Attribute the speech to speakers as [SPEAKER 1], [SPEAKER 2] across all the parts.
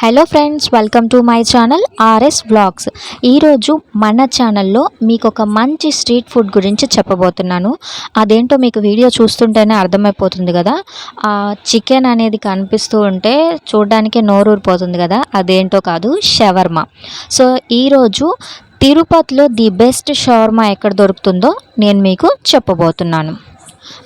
[SPEAKER 1] Hello friends, welcome to my channel RS vlogs. ఈరోజు మన ఛానల్లో మీకు ఒక మంచి స్ట్రీట్ ఫుడ్ గురించి చెప్పబోతున్నాను. అదేంటో మీకు వీడియో చూస్తుంటేనే అర్థమైపోతుంది కదా. ఆ చికెన్ అనేది కనిపిస్తూ ఉంటే చూడడానికే నోరూరిపోతుంది కదా. అదేంటో కాదు, షవర్మా. సో ఈరోజు తిరుపతిలో ది బెస్ట్ షవర్మా ఎక్కడ దొరుకుతుందో నేను మీకు చెప్పబోతున్నాను.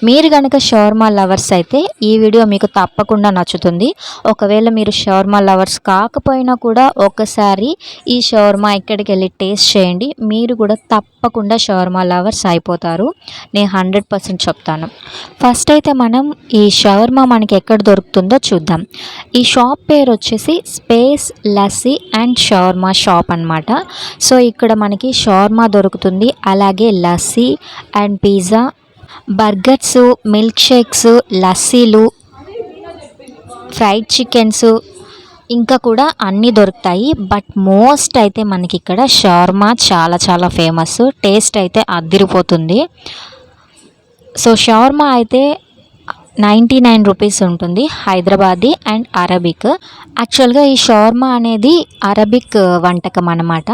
[SPEAKER 1] మీరు కనుక షవర్మా లవర్స్ అయితే ఈ వీడియో మీకు తప్పకుండా నచ్చుతుంది. ఒకవేళ మీరు షవర్మా లవర్స్ కాకపోయినా కూడా ఒకసారి ఈ షవర్మా ఇక్కడికి వెళ్ళి టేస్ట్ చేయండి. మీరు కూడా తప్పకుండా షవర్మా లవర్స్ అయిపోతారు. నేను 100% చెప్తాను. ఫస్ట్ అయితే మనం ఈ షవర్మా మనకి ఎక్కడ దొరుకుతుందో చూద్దాం. ఈ షాప్ పేరు వచ్చేసి space lassi and shawarma shop అన్నమాట. సో ఇక్కడ మనకి షవర్మా దొరుకుతుంది, అలాగే lassi and pizza, burgers, milk shakes, లస్సీలు, ఫ్రైడ్ చికెన్స్ ఇంకా కూడా అన్నీ దొరుకుతాయి. బట్ మోస్ట్ అయితే మనకి ఇక్కడ షవర్మా చాలా చాలా ఫేమస్. టేస్ట్ అయితే అదిరిపోతుంది. సో షవర్మా అయితే 99 రూపీస్ ఉంటుంది, హైదరాబాదీ అండ్ అరబిక్. యాక్చువల్గా ఈ షవర్మా అనేది అరబిక్ వంటకం అన్నమాట.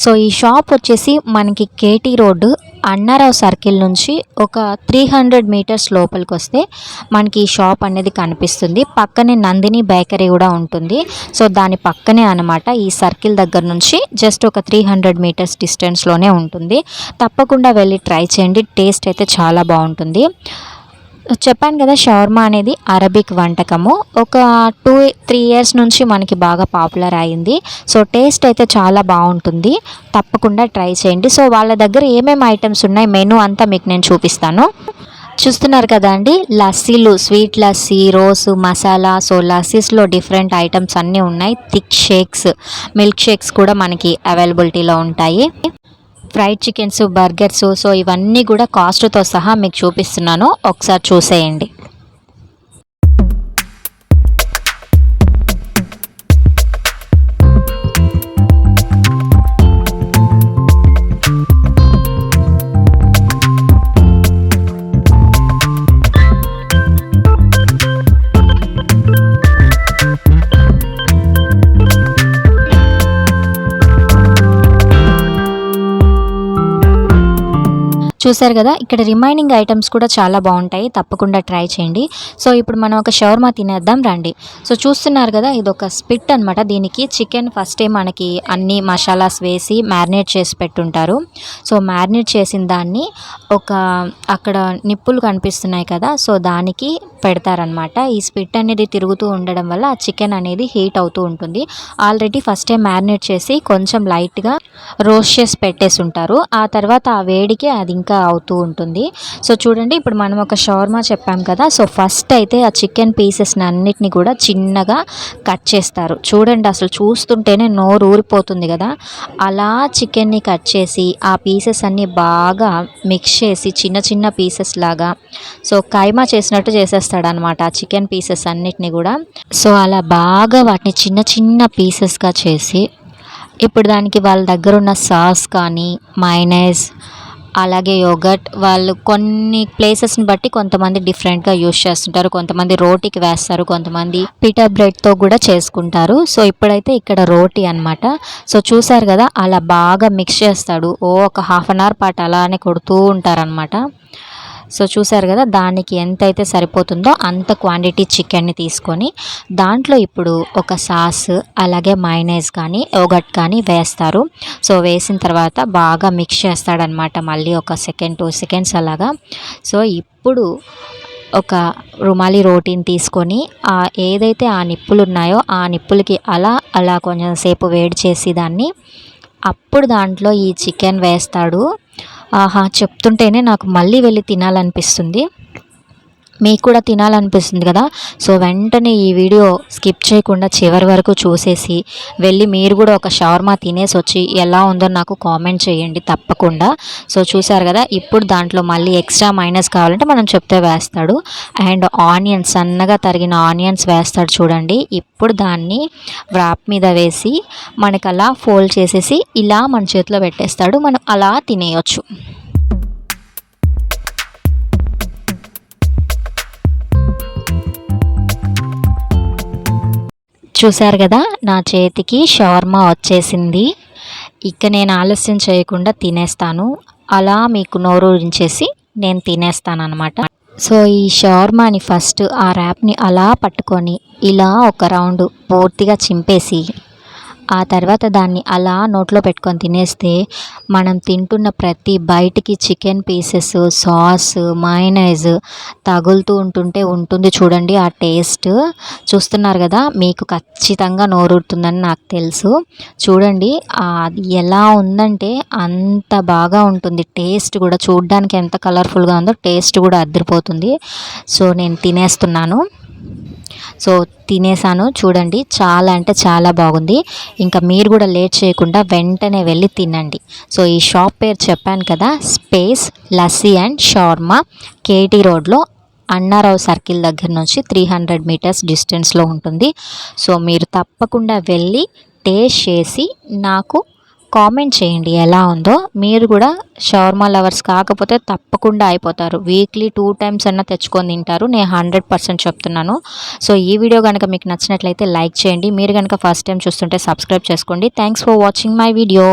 [SPEAKER 1] సో ఈ షాప్ వచ్చేసి మనకి కేటీ రోడ్డు అన్నారావు సర్కిల్ నుంచి ఒక 300 మీటర్స్ లోపలికి వస్తే మనకి ఈ షాప్ అనేది కనిపిస్తుంది. పక్కనే నందిని బేకరీ కూడా ఉంటుంది. సో దాని పక్కనే అనమాట, ఈ సర్కిల్ దగ్గర నుంచి జస్ట్ ఒక 300 మీటర్స్ డిస్టెన్స్లోనే ఉంటుంది. తప్పకుండా వెళ్ళి ట్రై చేయండి, టేస్ట్ అయితే చాలా బాగుంటుంది. చెప్పాను కదా, షవర్మా అనేది అరబిక్ వంటకము. ఒక 2-3 ఇయర్స్ నుంచి మనకి బాగా పాపులర్ అయింది. సో టేస్ట్ అయితే చాలా బాగుంటుంది, తప్పకుండా ట్రై చేయండి. సో వాళ్ళ దగ్గర ఏమేమి ఐటమ్స్ ఉన్నాయి, మెనూ అంతా మీకు నేను చూపిస్తాను. చూస్తున్నారు కదా అండి, లస్సీలు, sweet lassi, rose, masala. So లస్సీస్లో డిఫరెంట్ ఐటమ్స్ అన్నీ ఉన్నాయి. థిక్ షేక్స్, మిల్క్ షేక్స్ కూడా మనకి అవైలబిలిటీలో ఉంటాయి. Fried chickens, burgers. సో ఇవన్నీ కూడా కాస్ట్తో సహా మీకు చూపిస్తున్నాను, ఒకసారి చూసేయండి. చూసారు కదా, ఇక్కడ రిమైనింగ్ ఐటమ్స్ కూడా చాలా బాగుంటాయి, తప్పకుండా ట్రై చేయండి. సో ఇప్పుడు మనం ఒక షవర్మా తినేద్దాం రండి. సో చూస్తున్నారు కదా, ఇది ఒక స్పిట్ అనమాట. దీనికి చికెన్ ఫస్టే మనకి అన్ని మసాలాస్ వేసి మ్యారినేట్ చేసి పెట్టుంటారు. సో మ్యారినేట్ చేసిన దాన్ని ఒక అక్కడ నిప్పులు కనిపిస్తున్నాయి కదా, సో దానికి పెడతారనమాట. ఈ స్పిట్ అనేది తిరుగుతూ ఉండడం వల్ల ఆ చికెన్ అనేది హీట్ అవుతూ ఉంటుంది. ఆల్రెడీ ఫస్టే మ్యారినేట్ చేసి కొంచెం లైట్గా రోస్ట్ చేసి పెట్టేసి ఉంటారు. ఆ తర్వాత ఆ వేడికి అది ఇంకా అవుతూ ఉంటుంది. సో చూడండి, ఇప్పుడు మనం ఒక షవర్మా చెప్పాం కదా. సో ఫస్ట్ అయితే ఆ చికెన్ పీసెస్ని అన్నిటిని కూడా చిన్నగా కట్ చేస్తారు. చూడండి, అసలు చూస్తుంటేనే నోరు ఊరిపోతుంది కదా. అలా చికెన్ని కట్ చేసి ఆ పీసెస్ అన్నీ బాగా మిక్స్ చేసి చిన్న చిన్న పీసెస్ లాగా, సో కైమా చేసినట్టు చేసేస్తాడు అనమాట ఆ చికెన్ పీసెస్ అన్నిటిని కూడా. సో అలా బాగా వాటిని చిన్న చిన్న పీసెస్గా చేసి ఇప్పుడు దానికి వాళ్ళ దగ్గర ఉన్న సాస్ కానీ మైనైజ్, అలాగే యోగర్ట్, వాళ్ళు కొన్ని ప్లేసెస్ని బట్టి కొంతమంది డిఫరెంట్గా యూస్ చేస్తుంటారు. కొంతమంది రోటీకి వేస్తారు, కొంతమంది పిటా బ్రెడ్తో కూడా చేసుకుంటారు. సో ఇప్పుడైతే ఇక్కడ రోటీ అనమాట. సో చూసారు కదా, అలా బాగా మిక్స్ చేస్తాడు. ఒక హాఫ్ అన్ అవర్ పాటు అలానే కొడుతూ ఉంటారనమాట. సో చూసారు కదా, దానికి ఎంతైతే సరిపోతుందో అంత క్వాంటిటీ చికెన్ని తీసుకొని దాంట్లో ఇప్పుడు ఒక సాస్, అలాగే మైనైజ్ కానీ యోగర్ట్ కానీ వేస్తారు. సో వేసిన తర్వాత బాగా మిక్స్ చేస్తాడనమాట, మళ్ళీ ఒక 2 సెకండ్స్ అలాగా. సో ఇప్పుడు ఒక రుమాలి రోటీని తీసుకొని ఏదైతే ఆ నిప్పులు ఉన్నాయో ఆ నిప్పులకి అలా అలా కొంచెం సేపు వేడి చేసి దాన్ని అప్పుడు దాంట్లో ఈ చికెన్ వేస్తాడు. ఆహా, చెప్తుంటేనే నాకు మళ్ళీ వెళ్ళి తినాలనిపిస్తుంది. మీకు కూడా తినాలనిపిస్తుంది కదా. సో వెంటనే ఈ వీడియో స్కిప్ చేయకుండా చివరి వరకు చూసేసి వెళ్ళి మీరు కూడా ఒక షవర్మా తినేసి వచ్చి ఎలా ఉందో నాకు కామెంట్ చేయండి తప్పకుండా. సో చూసారు కదా, ఇప్పుడు దాంట్లో మళ్ళీ ఎక్స్ట్రా మైనస్ కావాలంటే మనం చెప్తే వేస్తాడు. అండ్ ఆనియన్స్, సన్నగా తరిగిన ఆనియన్స్ వేస్తాడు చూడండి. ఇప్పుడు దాన్ని వ్రాప్ మీద వేసి మనకు అలా ఫోల్డ్ చేసేసి ఇలా మన చేతిలో పెట్టేస్తాడు, మనం అలా తినేయొచ్చు. చూసారు కదా, నా చేతికి షవర్మా వచ్చేసింది. ఇక నేను ఆలస్యం చేయకుండా తినేస్తాను. అలా మీకు నోరూరించేసి నేను తినేస్తానన్నమాట. సో ఈ షవర్మాని ఫస్ట్ ఆ ర్యాప్ని అలా పట్టుకొని ఇలా ఒక రౌండ్ పూర్తిగా చింపేసి ఆ తర్వాత దాన్ని అలా నోట్లో పెట్టుకొని తినేస్తే మనం తింటున్న ప్రతి బైట్కి చికెన్ పీసెస్, సాస్, మయోనైజ్ తగులుతూ ఉంటుంది చూడండి ఆ టేస్ట్. చూస్తున్నారు కదా, మీకు ఖచ్చితంగా నోరూరుతుందని నాకు తెలుసు. చూడండి అది ఎలా ఉందంటే అంత బాగా ఉంటుంది. టేస్ట్ కూడా చూడడానికి ఎంత కలర్ఫుల్గా ఉందో టేస్ట్ కూడా అదిరిపోతుంది. సో నేను తినేస్తున్నాను. సో తినేసాను. చూడండి చాలా అంటే చాలా బాగుంది. ఇంకా మీరు కూడా లేట్ చేయకుండా వెంటనే వెళ్ళి తినండి. సో ఈ షాప్ పేరు చెప్పాను కదా, space lassi and shawarma, KT రోడ్లో అన్నారావు సర్కిల్ దగ్గర నుంచి 300 మీటర్స్ డిస్టెన్స్లో ఉంటుంది. సో మీరు తప్పకుండా వెళ్ళి టేస్ట్ చేసి నాకు కామెంట్ చేయండి ఎలా ఉందో. మీరు కూడా షవర్మా లవర్స్ కాకపోతే తప్పకుండా అయిపోతారు. వీక్లీ 2 టైమ్స్ అన్నా తెచ్చుకొని తింటారు. నేను 100% చెప్తున్నాను. సో ఈ వీడియో కనుక మీకు నచ్చినట్లయితే లైక్ చేయండి. మీరు కనుక ఫస్ట్ టైం చూస్తుంటే సబ్స్క్రైబ్ చేసుకోండి. Thanks for watching my video.